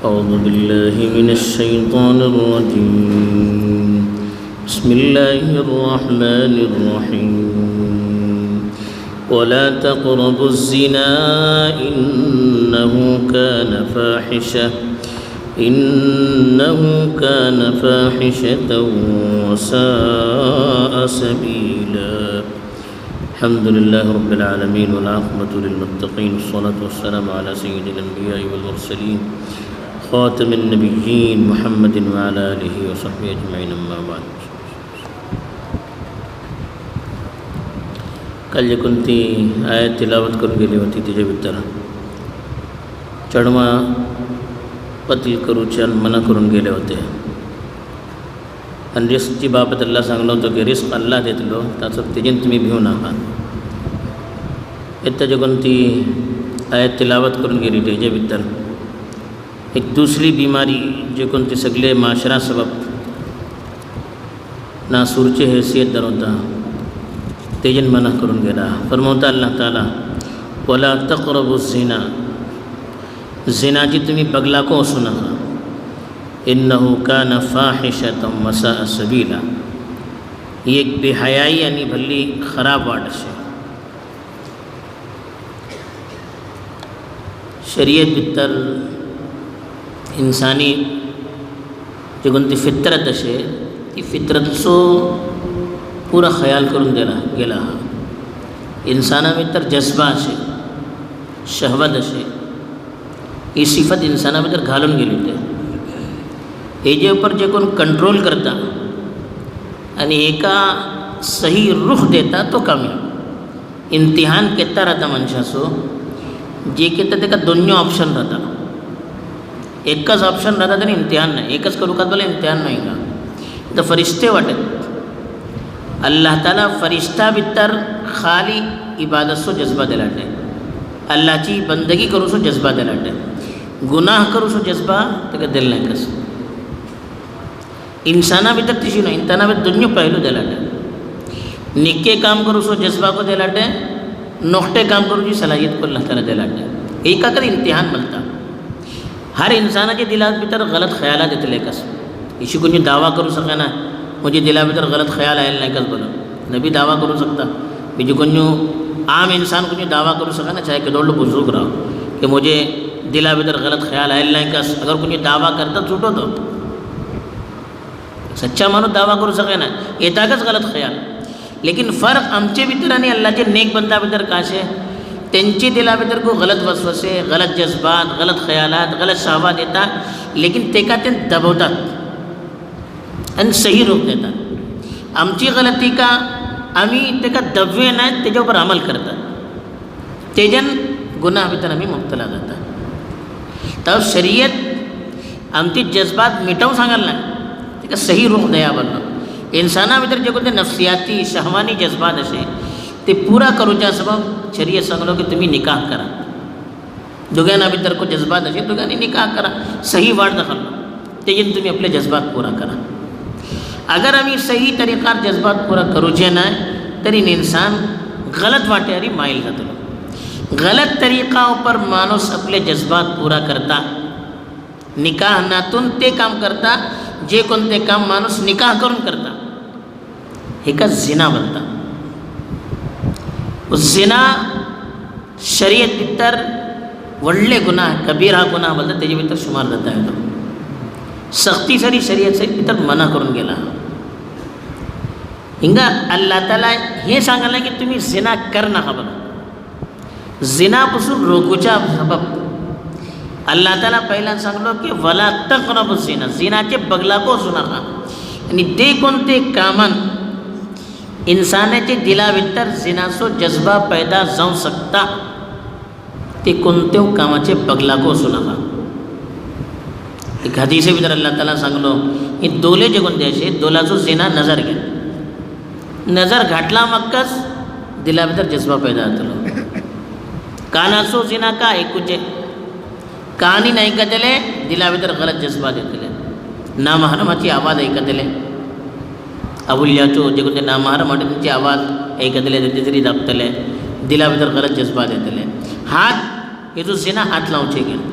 أعوذ بالله من الشيطان الرجيم بسم الله الرحمن الرحيم ولا تقربوا الزنا إنه كان فاحشة وساء سبيلا. الحمد لله رب العالمين والعاقبة للمتقين والصلاة والسلام على سيد الأنبياء والمرسلين خاتم النبيين محمد وعلى آله وصحبه أجمعين أما بعد. कल जे कोणती आयत तिलावत करून गेली होती तिच्या भितर चढमा पतील करूचे आणि मना करून गेले होते. आणि रिस्कची बाबत अल्लाह सांगलं होतं की रिस्क अल्लाह देतलो ताचं तेजेन तुम्ही भिवू नका. इथं जे कोणती आयत तिलावत करून गेली त्याच्या भितर एक दुसरी बिमारी जे कोणती सगळे माशरा सबब नासूरची हैसियत धरवता तेजन मना करून गेला. फरमावता अल्लाह ताला वला तक़रबु ज़िना, ज़िनाची तुम्ही बगलाको असू नका. इन्नहु कान फाहिशतम वसाअ सबीला, ही एक बेहयाई आणि भल्ली खराब वाट असे. शरीयत भितर इंसानी जी कोणती फित्रत असे ती फित्रतचो पूरा ख्याल करून गेला. इंसाना भितर जज्बा असे, शहवत असे, ही सिफत इंसाना भितर घालून गेली ते. हेजे ऊपर जे कोण कंट्रोल करता आणि एका सही रुख देता तो कामयाब. इम्तिहान केता राहता मनशाचो जे केता तेका दोन्ही ऑप्शन राहता. एकच ऑप्शन राहता तरी इम्तिहान नाही. एकच करू का तुला इम्तिहान नाही का. तर फरिश्ते वाटत अल्लाह ताला फरिश्ता भितर खाली इबादत सो जज्बा दिलाटे, अल्लाहची बंदगी करू सो जज्बा दिलाटे, गुनाह करू सो जज्बा तेका दिल नाही. कसं इंसाना भितर तिशी नाही. इंसाना भितर दोन्ही पहलू दिलाटे. निके काम करू सो जज्बा को दिलाटे, नोखटे काम करू जी सलाहियत को अल्लाह ताला दिलाटे. एका कर इम्तिहान बनता. हर इंसानाच्या दिला भितर गलत ख्याला येतले. कसं इशी कोणी दावा करू सके ना मुझे दिला भितर गलत ख्याल आयल नाही. कस बोलो नबी दावा करू सकता. बीजू कोणी आम इंसान कोणी दावा करू सके ना चाहे केवढं बुजुर्ग राहो कि मुझे दिला भितर गलत ख्याल आयल नाही. कस अगर कोणी दावा करता छुटो तो सच्चा माणूस दावा करू सके ना येताकच गलत ख्याल. लेकिन फ़र्क आमचे भितर आणि अल्लाहचे नेक बंदा भितर काशे त्यांची दिला भितर को गलत वसवसे, गलत जज्बात, गलत ख्यालात, गलत शहवात येतात. लेकिन तेका ते दबवतात आणि सही रूप देतात. आमची गलती का आम्ही तेका दबवे नाही त्याच्यावर अमल करतात. तेजन गुन्हा भितर आम्ही मुबतला जातात. तर शरीयत आमची जज्बात मिटवून सांगायला नाही तेका सही रूप द्या. बनलो इंसाना भितर जे कोणते नफसियाती शहवानी जज्बात असे ते पुरा करूच्या सबब शरीयत सांगलो की तुम्ही निकाह करा. दोघांना भितर को जज्बात असे दोघांनी निकाह करा. सही वाट दाखवलो तेजन तुम्ही आपले जज्बात पुरा करा. अगर आम्ही सही तरीक़ार जज्बात पूरा करूचे नाही तरी इंसान गलत वाटेरी माईल जातो. गलत तरीक़ा ऊपर माणूस आपले जज्बात पूरा करता. निकाह नातून ते काम करता जे कोणते काम माणूस निकाह करून करता. हे का जिना बनता. जिना शरीयत भितर वडले गुन्हा कबीर हा गुन्हा बोलता त्याच्या भितर शुमार जाता येतो. सख्ती सरी शरीयत से भितर मना करून गेला. हिंगा अल्लाह ताला हे सांगायला की तुम्ही जिना कर नका. बघा जिनापासून रोखूच्या सबब अल्लाह ताला पहिला सांगलो की वला तक़रबु ज़िना, जिनाचे बगलाको असू नका. आणि ते कोणते कामान इंसानाच्या दिला भितर जिनाचो जज्बा पैदा जाऊ शकता ते कोणत्या कामाचे बगलाको असू नका. एक हदीसे भितर अल्लाह ताला सांगलो की दोले जे कोणते असे दोलाचो जिना नजर घ्या. नजर घाटला मक्कच दिला भितर जज्बा पैदा जातलो. कानाचो जिना का ऐकूचे कानी नाही ऐकतले दिला भितर गलत जज्बा देतले. नामहरमाची आवाज ऐकतले अवुल्याचो जे कोणते नामहरम वाटे त्यांची आवाज ऐकतले ते तरी दाबतले दिला भितर गलत जज्बा देतले. हात हे जो जिना हात लावचे गेले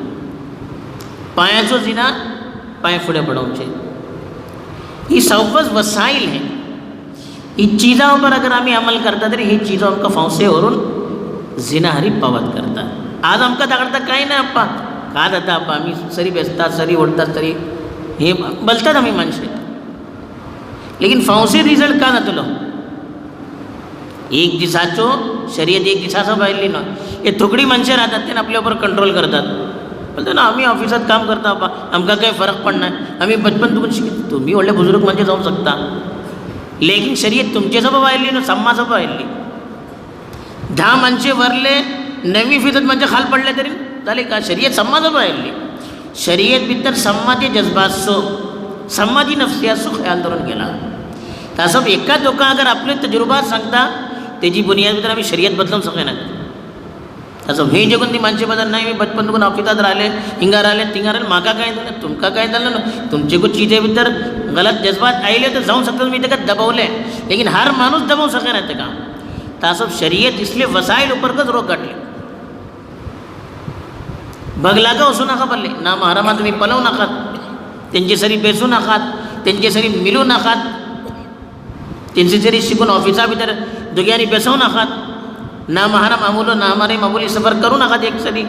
पायाचो जिना पाय फुडें पडोवचे. ही सवच वसाईल है. ही चिजा ऊपर अगर आमी अमल करता तरी ही चिजा आमकां फावसे व्हरून जिनाहारी पावत करता. आज आमकां दाखडता कांय ना अप्पा, का जाता अप्पा, आमी सरी बेसतात, सरी ओडतात, सरी हे बोलतात आमी मानशे, लेकिन फावसे रिजल्ट का जातलो. एक दिसाचो शर्यत एक दिसाचो भायल्ली न्हय. हे थोकडी मनशां राहतात ते आपल्या ऊपर कंट्रोल करतात. बोलता ना आम्ही ऑफिसात काम करता अप्पा, आमकां काही फरक पडना, आम्ही बचपन तुमून शिकता. तुम्ही व्हडले बुजुर्ग म्हणजे जावंक शकता, लेकिन शर्यत तुमचे सोबत आयल्ली न्हू, सम्मा सोबत आयल्ली. 10 मनशे वरले 90% म्हणजे खाल पडले तरी जाले का, शर्यत सम्मा सोबत आयल्ली. शर्यत भितर सम्माचे जज्बासो, सम्माची नफ्सियाचो ख्याल धरून गेला. तासो एका दोका अगर आपले तजुर्बात सांगता तेजी बुनियाद भितर आमी शर्यत बदलूंक शकना. तासो हे जे कोण ती मानशे बदल नाही, मी बचपन दुखून ऑफिसात राहिले, हिंगा राहिले, तिंगा राहिले, म्हाका काय जालें, तुमकां काय जालें न्हू. तुमचे को चिजे भितर गलत जज्बात आयले तर जावंक शकता, मी ताका दबावले, लेकिन हर माणूस दबावंक शकना ताका. तासो शर्यत इसलिए वसाईल उपरकच रोग काडले. बगलाका वचूं नाका पडले, ना महारामा तुमी पळोवं नाकात, तेंचे सरी बेसूं नाकात, तेंचे सरी मिलूं नाकात, तेंचे सरी शिकून ऑफिसा भितर दोग्यांनी बेसोवं नाकात, ना महाराम आमुलो ना हमारे मामुली सफर करूं नाकात एक सरी.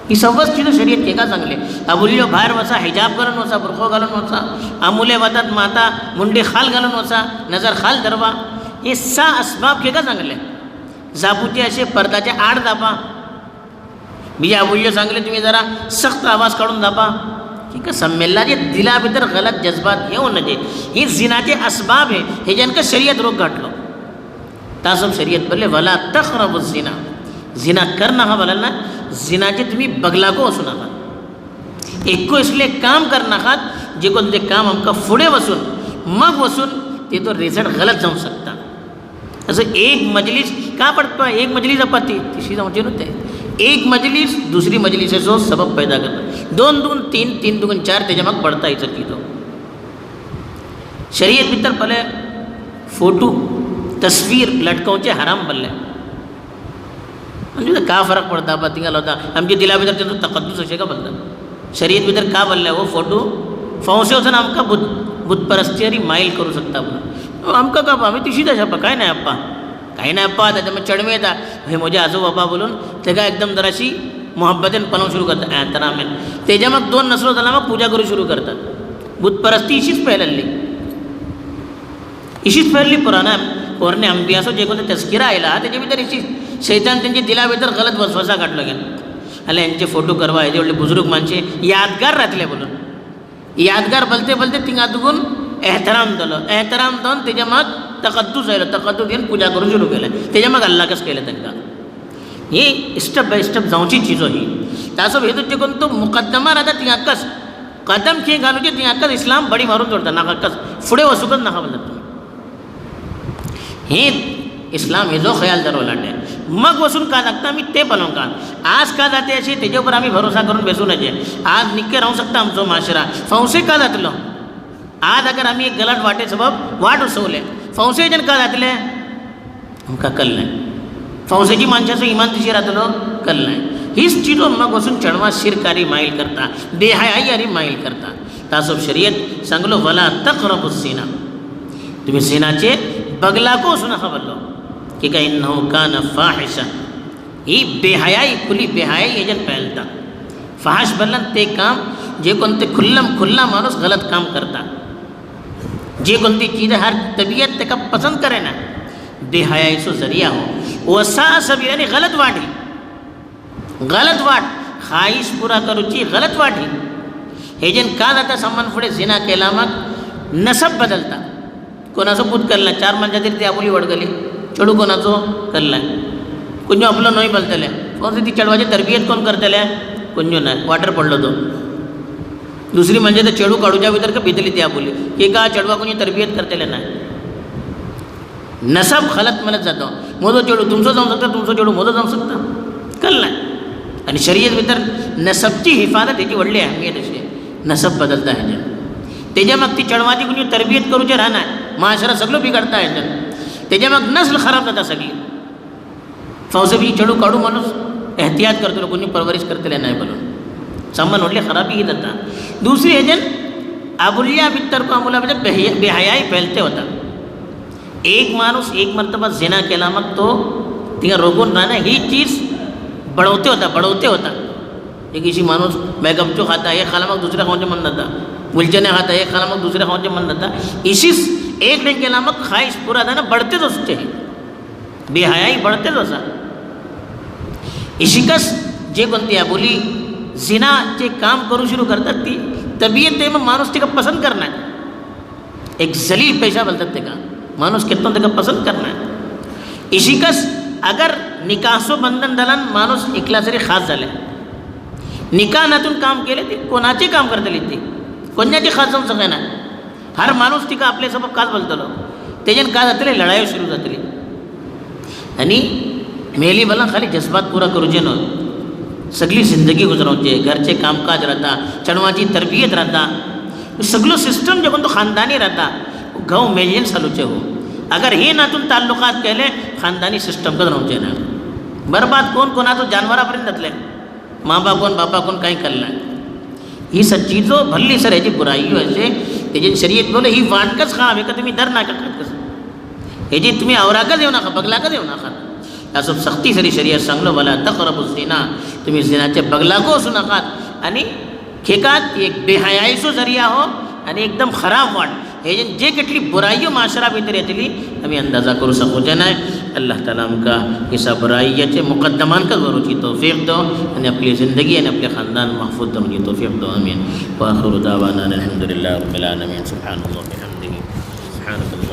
ही सवच चिजो शर्यत केका सांगले. आबुल्यो भायर वचा, हिजाब घालून वचा, बुरखो घालून वचा, आमुले वतात माता मुंडे खाल घालून वचा, नजर खाल धरवा, हे 6 असबाब केका सांगले. जापूचे असे पर्दाचे आड दाबा. बीजे आबुल्यो सांगले तुम्ही जरा सख्त आवाज काढून दाबा. ठीक आहे, संमेलनाचे दिला भितर गलत जज्बात येऊ नये. हे जिनाचे असबाब आहे, हे ज्यांका शर्यत रोग घातलो. तासब शर्यत बोलले वला तक़रबु जिना, जिना कर नका बोलाल ना, जिनाचे तुम्ही बगलाको वचू नका. एको इसले काम कर नाकात जे कोण ते काम आमकां फुडें वचून मग वचून ते तो रिझल्ट गलत जावंक शकता. असं एक मजलीस का पडतो, एक मजलीस आपत्ती तिसरी जावची न्हू. ते एक मजलीस दुसरी मजलिसेचो सबब पैदा करता. 2 2 3 3 2 4 तेजे माग पडता इचर कितो. शर्यत भितर पहले फोटो तस्वीर लटकावचे हराम बोलले. म्हणजे का फरक पडता बा तिंगा लावता, आमच्या दिला भितर तेचो तकद्दुस अशें का बोलता. शर्यत भितर का बोलले हो फोटो फावसे वचून आमकां बुतपरस्ती मायल करूं शकता म्हणून. आमकां का आमी तिशीच आसा काय नाही अप्पा, काही नाही अप्पा. त्याच्यामुळे चढमे येता, हे म्हजे आजो बाबा बोलून तेका एकदम जराशी मोहब्बतेन पळोवंक सुरू करता. एहतरामेन तेज्या मग 2 नसलो जाल्यार मग पुजा करूंक सुरू करतात. बुतपरस्ती इशीच फैलल्ली, इशीच फैलली. पुराना पोरणे अंबियाचो जे कोण तस्किरा आयला तेजे भितर इशी शैतान तेंचे दिला भितर गलत वसवसा काडलो गेलो. जाल्यार हेंचे फोटो करवा, हेजे व्हडले बुजुर्ग मानशे यादगार रावतले बोलून. यादगार बोलते बोलते थिंगा तुगून एहतराम जालो. एहतराम जावन तेज्या माग तकद्दुस आयलो. तकद्दुस घेवन पुजा करूंक सुरू केलें. तेज्या माग अल्लाकच केलें तांकां. ही स्टेप बाय स्टेप जावची चिजो ही. तासो हे तुजे कोण तो मुकद्दमा राहता थिंगाकच कदम खंय घालूचे थिंगाकच इस्लाम बडी मारून सोडटा. नाकाकच फुडें वचूंकच नाका म्हणटा तुमी. हे इस्लाम हेजो ख्याल धरवला लाटे. मग वचून का लागता आमी ते पळोवंक. आज का जाते अशें तेजे उपर आमी भरोसा करून बसूं नजे. आज निक्के रावंक शकता आमचो माशरा, फावसे का जातलो. आज अगर आमी एक गलत वाटे सबब वाट उसवले, फावसे का जातले आमकां कळ्ळें. फावसेची मनशाचो इमान तशी रावतलो कळ्ळें. हीच चिजो मग वचून चेडवां शिरकारी मायल करता, बेहयाई मायल करता. तासो शर्यत सांगलो वला तक़रबु जिना, तुम्ही जिनाचे बगलाको वचूं नाका बोललो. की काय इन्नहु कान फाहिशा, ही बेहयाई खुली बेहयाई हेजेन फैलता. फाहश बोलला ते काम जे कोणते खुल्ला माणूस गलत काम करता, जे कोणती चीज़ हर तबीयत तेका पसंद करे ना, बेहयाईचो जरिया हो. वसा सबील यानी गलत वाट ही, गलत वाट ख्वाहिश पुरा करूची गलत वाट ही. हेजेन का जाता सामान फुडें जिना केला मग नसब बदलता. कोणाचो पूत करला 4 मनशां तरी ती आपुली वडगली. चेडू कोणाचो करला, कुंजो आपलो न्हय बोलतले. कोण ती चेडवाची तरबियत कोण करतले, कुंजो ना वाटर पडलो तो. दुसरी म्हणजे ते चेडू काडूच्या भितर का भितली ती आपुली की का चेडवा कोणी तरबियत करतले ना. नसब खलत मनत जातो. मोदो चेडू तुमचो जावंक शकता, तुमचो चेडू मोदो जावंक शकता, कळना. आणि शर्यत भितर नसबची हिफाजत हेची व्हडली अहमियत अशी. नसब बदलता हेजेन. तेज्या माग ती चेडवाची कोणी तरबियत करूचे राहना, माशरा सगळो बिगडता हेजेन. तेज्या माग नस्ल खराब जाता सगळी. फावसे बी चेडू काडू माणूस एहतियात करतलो, कोणी परवरीश करतले नाही बोलून. संबंध व्हडली खराबी जाता. दुसरी हेजेन आबुल्या भितर को आमुला भितर बेहयाई फैलते होता. एक माणूस एक मरतबा जिना केला मग तो तिका रोखून राहणं ही चीज बढ़वते होता. एक किसी माणूस मैगमचो खाता एक खाला मग दुसऱ्या खाऊचे मन जाता. गुलचने खाता एक खाला मग दुसऱ्या खाऊचे मन जाता. इसीच एक दिन केला मग ख्वाहिश पूरा जाणं बढ़तेच असते. बेहयाई बढ़तेच असा. इशिकस जे कोणती आबोली जिनाचे काम करू सुरू करतात ती तबियत ते मग माणूस तिका पसंत करणार. एक जलील पेशा बोलतात ते का माणूस कितना तिका पसंत करणार. इशिकस अगर निकासो बंधन दलान माणूस एकला जरी खास झाले निकानातून काम केले ते कोणाचे काम करतली ती कोणाची खास जाऊन सगळ्यांना हर माणूस तिका आपले सबब काच बोलतलो त्याच्यान काय जातले लढाई सुरू जातली. आणि मेली भला खाली जज्बात पुरा करूचे न सगळी जिंदगी गुजरावचे घरचे कामकाज राहता चढवाची तरबियत राहता सगळं सिस्टम जे पण तो खानदानी राहता गाँव मेलियन चालूचे हो. अगर हे नातून ताल्लुकात केले खानदानी सिस्टम कद राहूचे ना बर्बाद कोण कोणाचो जानवरापर्यंत जातले माँ बाप कोण बापा कोण काही करला. ही सच्ची जो भल्ली सर ह्याची बुराई असे त्याची शर्यत बोले ही वाटकच खा हवे का तुम्ही दर नाका खात कसं ह्याची तुम्ही आवराकच येऊ नका बगलाकच येऊ नका. असं सक्ती सरी शर्यत सांगलो मला तक़रबुज़ ज़िना तुम्ही जिनाचे बगलाको असू नकात आणि खेकात एक बेहयाईचो जरिया हो आणि एकदम खराब वाट हे जे કેટલી बुराईयो माशरा भीतर येतली आम्ही अंदाजा करू शकूचे नाही. अल्लाह ताला आमका हिसा बुराईयाचे मुकद्दमान का करूची तौफीक दो आणि आपली जिंदगी आणि आपले खानदान महफूज करूची तौफीक दो. आमीन. व आखिरु दावाना अल्हम्दुलिल्लाहि रब्बिल आलमीन. सुब्हानल्लाहि व बिहम्दिही. सुब्हानल्लाह.